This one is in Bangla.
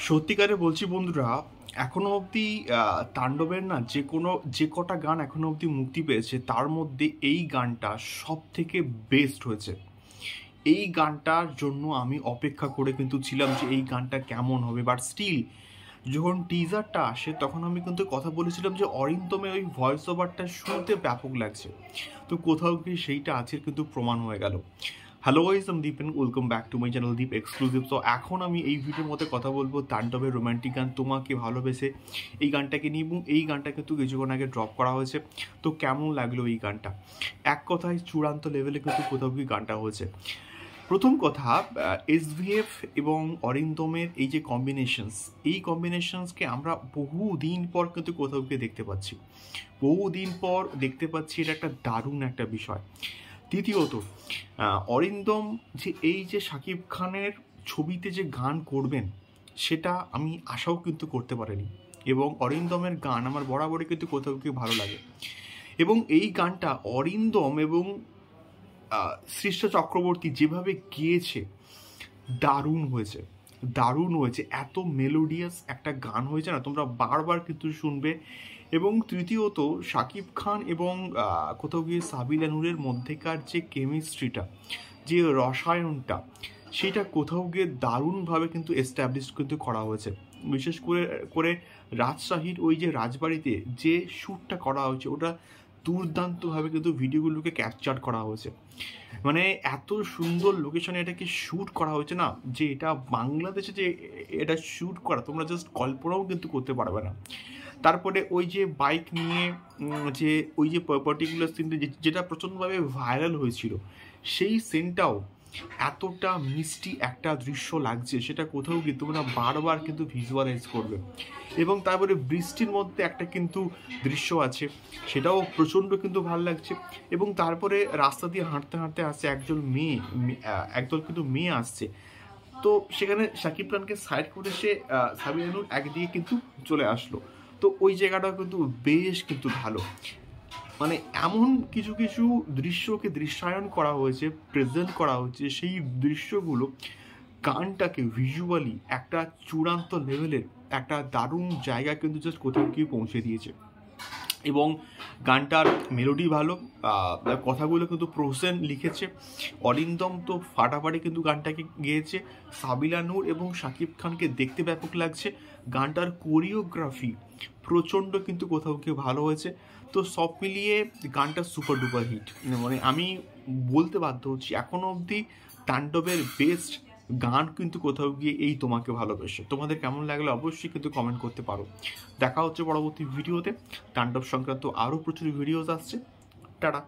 সত্যিকারে বলছি বন্ধুরা, এখনো অবধি তাণ্ডবের না যে কটা গান এখনো অবধি মুক্তি পেয়েছে তার মধ্যে এই গানটা সব থেকে বেস্ট হয়েছে। এই গানটার জন্য আমি অপেক্ষা করে কিন্তু ছিলাম যে এই গানটা কেমন হবে, বাট স্টিল যখন টিজারটা আসে তখন আমি কিন্তু কথা বলেছিলাম যে অরিন্দমের ওই ভয়েস ওভারটা শুনতে ব্যাপক লাগছে। তো কোথাও গিয়ে সেইটা আজকের কিন্তু প্রমাণ হয়ে গেল। হ্যালো গাইস, আমি Deep and welcome back to my channel Deep exclusive. তো এখন আমি এই ভিডিওর মধ্যে কথা বলবো তাণ্ডবের রোম্যান্টিক গান তোমাকে ভালোবেসে, এই গানটাকে নিয়ে। এবং এই গানটা কিন্তু কিছুক্ষণ আগে ড্রপ করা হয়েছে। তো কেমন লাগলো এই গানটা? এক কথায় চূড়ান্ত লেভেলে কিন্তু কোথাও গিয়ে গানটা হয়েছে। প্রথম কথা, এসভিএফ এবং অরিন্দমের এই যে কম্বিনেশনস, এই কম্বিনেশনসকে আমরা বহুদিন পর কিন্তু কোথাও গিয়ে দেখতে পাচ্ছি। বহুদিন পর দেখতে পাচ্ছি, এটা একটা দারুণ একটা বিষয়। দ্বিতীয়ত, অরিন্দম যে এই যে শাকিব খানের ছবিতে যে গান করবেন সেটা আমি আশাও কিন্তু করতে পারিনি। এবং অরিন্দমের গান আমার বরাবরই কিন্তু কোথাও গিয়ে ভালো লাগে। এবং এই গানটা অরিন্দম এবং সৃষ্ট চক্রবর্তী যেভাবে গেয়েছে, দারুণ হয়েছে, দারুণ হয়েছে। এত মেলোডিয়াস একটা গান হয়েছে না, তোমরা বারবার কিন্তু শুনবে। এবং তৃতীয়ত, শাকিব খান এবং কোথাও গিয়ে সাবিলা নূরের মধ্যেকার যে কেমিস্ট্রিটা, যে রসায়নটা, সেটা কোথাও গিয়ে দারুণভাবে কিন্তু এস্টাবলিশ কিন্তু করা হয়েছে। বিশেষ করে করে রাজশাহীর ওই যে রাজবাড়িতে যে শ্যুটটা করা হয়েছে, ওটা দুর্দান্তভাবে কিন্তু ভিডিওগুলোকে ক্যাপচার করা হয়েছে। মানে এত সুন্দর লোকেশনে এটাকে শ্যুট করা হয়েছে না, যে এটা বাংলাদেশে যে এটা শ্যুট করা তোমরা জাস্ট কল্পনাও কিন্তু করতে পারবে না। তারপরে ওই যে বাইক নিয়ে যে ওই যে পার্টিকুলার সিনটা যেটা প্রচণ্ডভাবে ভাইরাল হয়েছিল, সেই সিনটাও এতটা মিষ্টি একটা দৃশ্য লাগছে, সেটা কোথাও গিয়ে তোমরা বারবার কিন্তু ভিজুয়ালাইজ করবে। এবং তারপরে বৃষ্টির মধ্যে একটা কিন্তু দৃশ্য আছে, সেটাও প্রচণ্ড কিন্তু ভালো লাগছে। এবং তারপরে রাস্তা দিয়ে হাঁটতে হাঁটতে আসছে একদল কিন্তু মেয়ে আসছে। তো সেখানে শাকিব খানকে সাইড করে সে সাবিনা নূর একদিকে কিন্তু চলে আসলো। তো ওই জায়গাটা কিন্তু বেশ কিন্তু ভালো। মানে এমন কিছু কিছু দৃশ্যকে দৃশ্যায়ন করা হয়েছে, প্রেজেন্ট করা হয়েছে, সেই দৃশ্যগুলো গানটাকে ভিজুয়ালি একটা চূড়ান্ত লেভেলের একটা দারুণ জায়গা কিন্তু জাস্ট কোথাও গিয়ে পৌঁছে দিয়েছে। এবং গানটার মেলোডি ভালো, কথাগুলো কিন্তু প্রসেন লিখেছে। অরিন্দম তো ফাটাফাটি কিন্তু গানটাকে গেয়েছে। সাবিলা নূর এবং শাকিব খানকে দেখতে ব্যাপক লাগছে। গানটার কোরিওগ্রাফি প্রচণ্ড কিন্তু কোথাও গিয়ে ভালো হয়েছে। তো সব মিলিয়ে গানটা সুপার ডুপার হিট। মানে আমি বলতে বাধ্য হচ্ছি, এখনও অবধি তাণ্ডবের বেস্ট গান কিন্তু কোথাও গিয়ে এই তোমাকে ভালোবেসে। তোমাদের কেমন লাগলো অবশ্যই কিন্তু কমেন্ট করতে পারো। দেখা হচ্ছে পরবর্তী ভিডিওতে। তাণ্ডব সংক্রান্ত আরও প্রচুর ভিডিওস আসছে। টাটা।